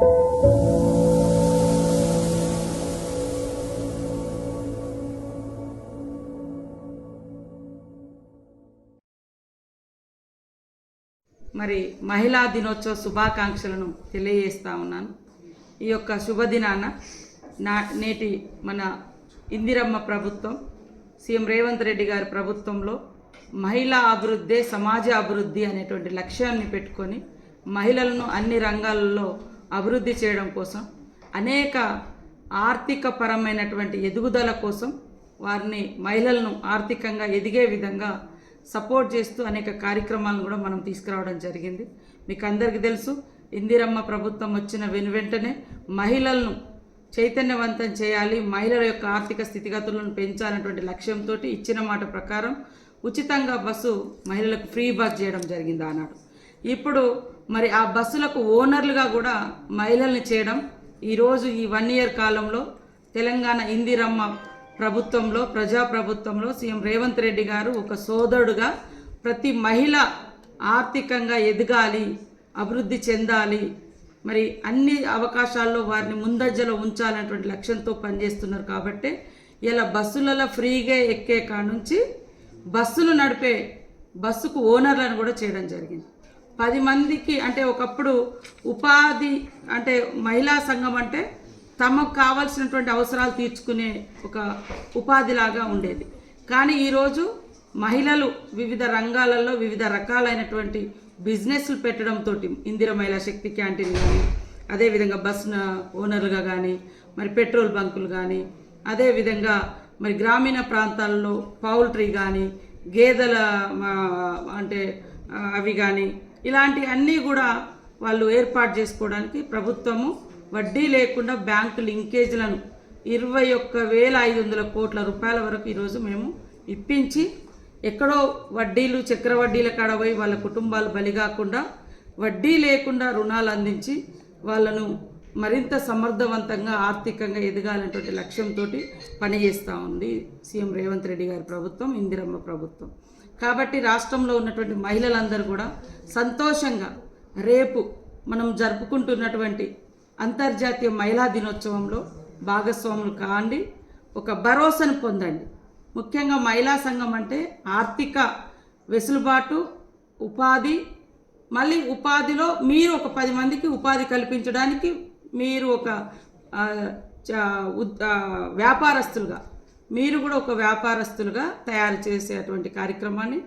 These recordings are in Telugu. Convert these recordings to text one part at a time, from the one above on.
మరి మహిళా దినోత్సవ శుభాకాంక్షలను తెలియజేస్తా ఉన్నాను. ఈ యొక్క శుభదినాన నేటి మన ఇందిరమ్మ ప్రభుత్వం, సీఎం రేవంత్ రెడ్డి గారి ప్రభుత్వంలో మహిళా అభివృద్ధి సమాజ అభివృద్ధి అనేటువంటి లక్ష్యాన్ని పెట్టుకొని మహిళలను అన్ని రంగాలలో అభివృద్ధి చేయడం కోసం, అనేక ఆర్థిక పరమైనటువంటి ఎదుగుదల కోసం వారిని మహిళలను ఆర్థికంగా ఎదిగే విధంగా సపోర్ట్ చేస్తూ అనేక కార్యక్రమాలను కూడా మనం తీసుకురావడం జరిగింది. మీకు అందరికీ తెలుసు, ఇందిరమ్మ ప్రభుత్వం వచ్చిన వెంటనే మహిళలను చైతన్యవంతం చేయాలి, మహిళల యొక్క ఆర్థిక స్థితిగతులను పెంచాలన్నటువంటి లక్ష్యంతో ఇచ్చిన మాట ప్రకారం ఉచితంగా బస్సు మహిళలకు ఫ్రీ బస్ చేయడం జరిగింది ఆనాడు. ఇప్పుడు మరి ఆ బస్సులకు ఓనర్లుగా కూడా మహిళల్ని చేయడం ఈరోజు ఈ 1 year కాలంలో తెలంగాణ ఇందిరమ్మ ప్రభుత్వంలో, ప్రజాప్రభుత్వంలో సీఎం రేవంత్ రెడ్డి గారు ఒక సోదరుడుగా ప్రతి మహిళ ఆర్థికంగా ఎదగాలి, అభివృద్ధి చెందాలి, మరి అన్ని అవకాశాల్లో వారిని ముందంజలో ఉంచాలనేటువంటి లక్ష్యంతో పనిచేస్తున్నారు. కాబట్టి ఇలా బస్సులలో ఫ్రీగా ఎక్కే కానుంచి బస్సులు నడిపే బస్సుకు ఓనర్లను కూడా చేయడం జరిగింది. 10 మందికి అంటే ఒకప్పుడు ఉపాధి అంటే మహిళా సంఘం అంటే తమకు కావాల్సినటువంటి అవసరాలు తీర్చుకునే ఒక ఉపాధిలాగా ఉండేది. కానీ ఈరోజు మహిళలు వివిధ రంగాలలో వివిధ రకాలైనటువంటి బిజినెస్లు పెట్టడంతో ఇందిర మహిళా శక్తి క్యాంటీన్ కానీ, అదేవిధంగా బస్ ఓనర్లుగా కానీ, మరి పెట్రోల్ బంకులు కానీ, అదేవిధంగా మరి గ్రామీణ ప్రాంతాల్లో పౌల్ట్రీ కానీ, గేదెల అంటే అవి కానీ, ఇలాంటి అన్నీ కూడా వాళ్ళు ఏర్పాటు చేసుకోవడానికి ప్రభుత్వము వడ్డీ లేకుండా బ్యాంకు లింకేజ్లను 21,500 కోట్ల రూపాయల వరకు ఈరోజు మేము ఇప్పించి, ఎక్కడో వడ్డీలు చక్రవడ్డీల కాడ పోయి వాళ్ళ కుటుంబాలు బలిగాకుండా వడ్డీ లేకుండా రుణాలు అందించి వాళ్ళను మరింత సమర్థవంతంగా ఆర్థికంగా ఎదగాలనేటువంటి లక్ష్యంతో పనిచేస్తూ ఉంది సీఎం రేవంత్ రెడ్డి గారి ప్రభుత్వం, ఇందిరమ్మ ప్రభుత్వం. కాబట్టి రాష్ట్రంలో ఉన్నటువంటి మహిళలందరూ కూడా సంతోషంగా రేపు మనం జరుపుకుంటున్నటువంటి అంతర్జాతీయ మహిళా దినోత్సవంలో భాగస్వాములు కాండి, ఒక భరోసాను పొందండి. ముఖ్యంగా మహిళా సంఘం అంటే ఆర్థిక వెసులుబాటు, ఉపాధి, మళ్ళీ ఉపాధిలో మీరు ఒక 10 మందికి ఉపాధి కల్పించడానికి మీరు ఒక వ్యాపారస్తులుగా, మీరు కూడా ఒక వ్యాపారస్తులుగా తయారు చేసేటువంటి కార్యక్రమాన్ని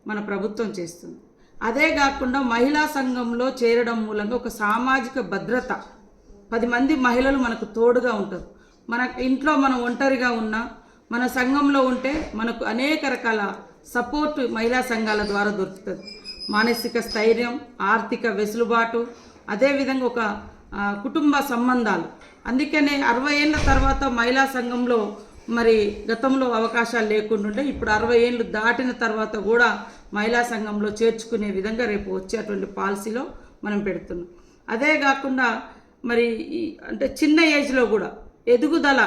మన ప్రభుత్వం చేస్తుంది. అదే కాకుండా మహిళా సంఘంలో చేరడం మూలంగా ఒక సామాజిక భద్రత, 10 మంది మహిళలు మనకు తోడుగా ఉంటారు. మన ఇంట్లో మనం ఒంటరిగా ఉన్నా మన సంఘంలో ఉంటే మనకు అనేక రకాల సపోర్ట్ మహిళా సంఘాల ద్వారా దొరుకుతుంది. మానసిక స్థైర్యం, ఆర్థిక వెసులుబాటు, అదేవిధంగా ఒక కుటుంబ సంబంధాలు. అందుకనే 60 ఏళ్ళ తర్వాత మహిళా సంఘంలో మరి గతంలో అవకాశాలు లేకుండా ఇప్పుడు 60 ఏళ్ళు దాటిన తర్వాత కూడా మహిళా సంఘంలో చేర్చుకునే విధంగా రేపు వచ్చేటువంటి పాలసీలో మనం పెడుతున్నాం. అదే కాకుండా మరి అంటే చిన్న ఏజ్లో కూడా ఎదుగుదల,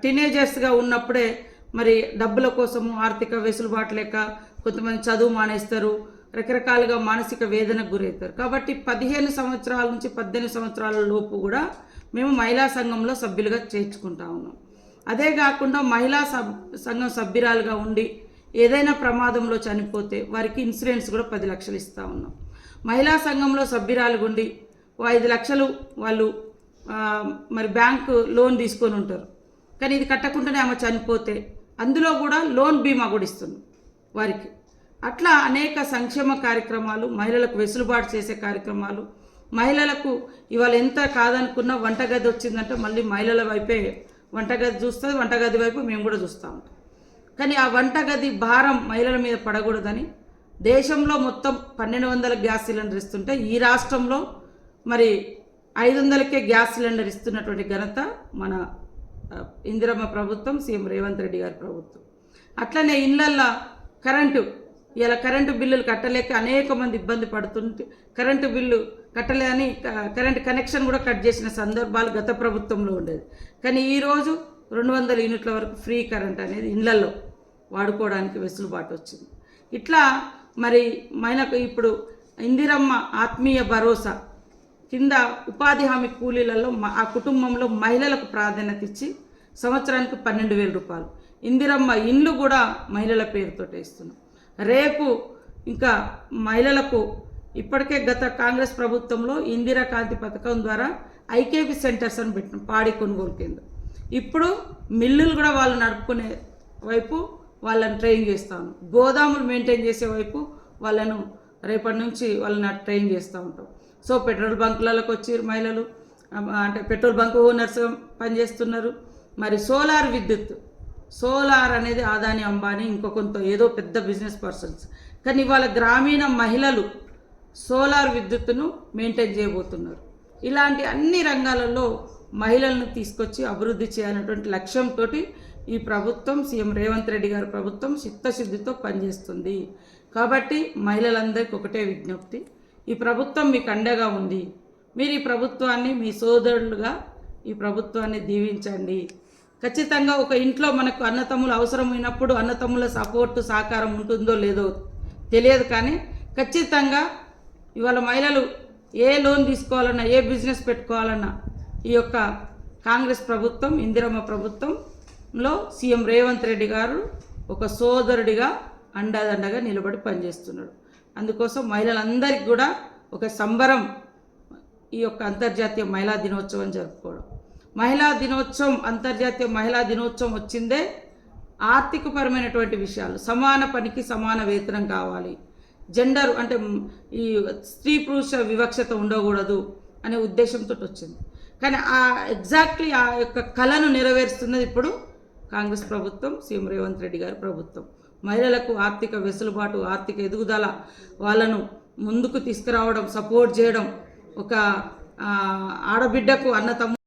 టీనేజర్స్గా ఉన్నప్పుడే మరి డబ్బుల కోసము ఆర్థిక వెసులుబాటు లేక కొంతమంది చదువు మానేస్తారు, రకరకాలుగా మానసిక వేదనకు గురవుతారు. కాబట్టి 15 సంవత్సరాల నుంచి 18 సంవత్సరాల లోపు కూడా మేము మహిళా సంఘంలో సభ్యులుగా చేర్చుకుంటా ఉన్నాం. అదే కాకుండా మహిళా సంఘం సభ్యురాలుగా ఉండి ఏదైనా ప్రమాదంలో చనిపోతే వారికి ఇన్సూరెన్స్ కూడా 10 లక్షలు ఇస్తూ ఉన్నాం. మహిళా సంఘంలో సభ్యురాలుగా ఉండి 5 లక్షలు వాళ్ళు మరి బ్యాంకు లోన్ తీసుకొని ఉంటారు, కానీ ఇది కట్టకుండానే ఆమె చనిపోతే అందులో కూడా లోన్ బీమా కూడా ఇస్తున్నాం వారికి. అట్లా అనేక సంక్షేమ కార్యక్రమాలు, మహిళలకు వెసులుబాటు చేసే కార్యక్రమాలు, మహిళలకు ఇవాళ ఎంత కాదనుకున్నా వంటగది వచ్చిందంటే మళ్ళీ మహిళల వైపే వంటగది చూస్తుంది, వంటగది వైపు మేము కూడా చూస్తూ ఉంటాం. కానీ ఆ వంటగది భారం మహిళల మీద పడకూడదని దేశంలో మొత్తం 1200 గ్యాస్ సిలిండర్ ఇస్తుంటే ఈ రాష్ట్రంలో మరి 500కే గ్యాస్ సిలిండర్ ఇస్తున్నటువంటి ఘనత మన ఇందిరమ్మ ప్రభుత్వం, సీఎం రేవంత్ రెడ్డి గారి ప్రభుత్వం. అట్లనే ఇళ్లల్లో కరెంటు బిల్లులు కట్టలేక అనేక మంది ఇబ్బంది పడుతుంటే కరెంటు బిల్లు కట్టలేదని కరెంటు కనెక్షన్ కూడా కట్ చేసిన సందర్భాలు గత ప్రభుత్వంలో ఉండేది. కానీ ఈరోజు 200 యూనిట్ల వరకు ఫ్రీ కరెంట్ అనేది ఇళ్లలో వాడుకోవడానికి వెసులుబాటు వచ్చింది. ఇట్లా మరి మనకు ఇప్పుడు ఇందిరమ్మ ఆత్మీయ భరోసా కింద ఉపాధి హామీ కూలీలలో ఆ కుటుంబంలో మహిళలకు ప్రాధాన్యత ఇచ్చి సంవత్సరానికి 12,000 రూపాయలు. ఇందిరమ్మ ఇండ్లు కూడా మహిళల పేరుతో ఇస్తున్నాం. రేపు ఇంకా మహిళలకు ఇప్పటికే గత కాంగ్రెస్ ప్రభుత్వంలో ఇందిరా కాంతి పథకం ద్వారా ఐకేపీ సెంటర్స్ అని పెట్టినాం, పాడి కొనుగోలు కేంద్రం. ఇప్పుడు మిల్లులు కూడా వాళ్ళు నడుపుకునే వైపు వాళ్ళని ట్రైన్ చేస్తాను, గోదాములు మెయింటైన్ చేసే వైపు వాళ్ళను రేపటి నుంచి వాళ్ళని ట్రైన్ చేస్తూ ఉంటాం. సో పెట్రోల్ బంకులకు వచ్చి మహిళలు అంటే పెట్రోల్ బంక్ ఓనర్స్ పనిచేస్తున్నారు. మరి సోలార్ విద్యుత్, సోలార్ అనేది అదాని అంబానీ ఇంకొంత ఏదో పెద్ద బిజినెస్ పర్సన్స్, కానీ వాళ్ళ గ్రామీణ మహిళలు సోలార్ విద్యుత్తును మెయింటైన్ చేయబోతున్నారు. ఇలాంటి అన్ని రంగాలలో మహిళలను తీసుకొచ్చి అభివృద్ధి చేయాలనేటువంటి లక్ష్యంతో ఈ ప్రభుత్వం, సీఎం రేవంత్ రెడ్డి గారి ప్రభుత్వం చిత్తశుద్ధితో పనిచేస్తుంది. కాబట్టి మహిళలందరికీ ఒకటే విజ్ఞప్తి, ఈ ప్రభుత్వం మీకు అండగా ఉంది. మీరు ఈ ప్రభుత్వాన్ని మీ సోదరులుగా ఈ ప్రభుత్వాన్ని దీవించండి. ఖచ్చితంగా ఒక ఇంట్లో మనకు అన్నతమ్ములు అవసరమైనప్పుడు అన్నతమ్ముల సపోర్టు సహకారం ఉంటుందో లేదో తెలియదు, కానీ ఖచ్చితంగా ఇవాళ మహిళలు ఏ లోన్ తీసుకోవాలన్నా, ఏ బిజినెస్ పెట్టుకోవాలన్నా ఈ యొక్క కాంగ్రెస్ ప్రభుత్వం, ఇందిరమ్మ ప్రభుత్వంలో సీఎం రేవంత్ రెడ్డి గారు ఒక సోదరుడిగా అండదండగా నిలబడి పనిచేస్తున్నాడు. అందుకోసం మహిళలందరికీ కూడా ఒక సంబరం ఈ యొక్క అంతర్జాతీయ మహిళా దినోత్సవం జరుపుకోవడం. మహిళా దినోత్సవం, అంతర్జాతీయ మహిళా దినోత్సవం వచ్చిందే ఆర్థికపరమైనటువంటి విషయాలు, సమాన పనికి సమాన వేతనం కావాలి, జెండర్ అంటే ఈ స్త్రీ పురుష వివక్షత ఉండకూడదు అనే ఉద్దేశంతో వచ్చింది. కానీ ఎగ్జాక్ట్లీ ఆ యొక్క కళను నెరవేరుస్తున్నది ఇప్పుడు కాంగ్రెస్ ప్రభుత్వం, సీఎం రేవంత్ రెడ్డి గారి ప్రభుత్వం. మహిళలకు ఆర్థిక వెసులుబాటు, ఆర్థిక ఎదుగుదల, వాళ్ళను ముందుకు తీసుకురావడం, సపోర్ట్ చేయడం, ఒక ఆడబిడ్డకు అన్నతమ్ము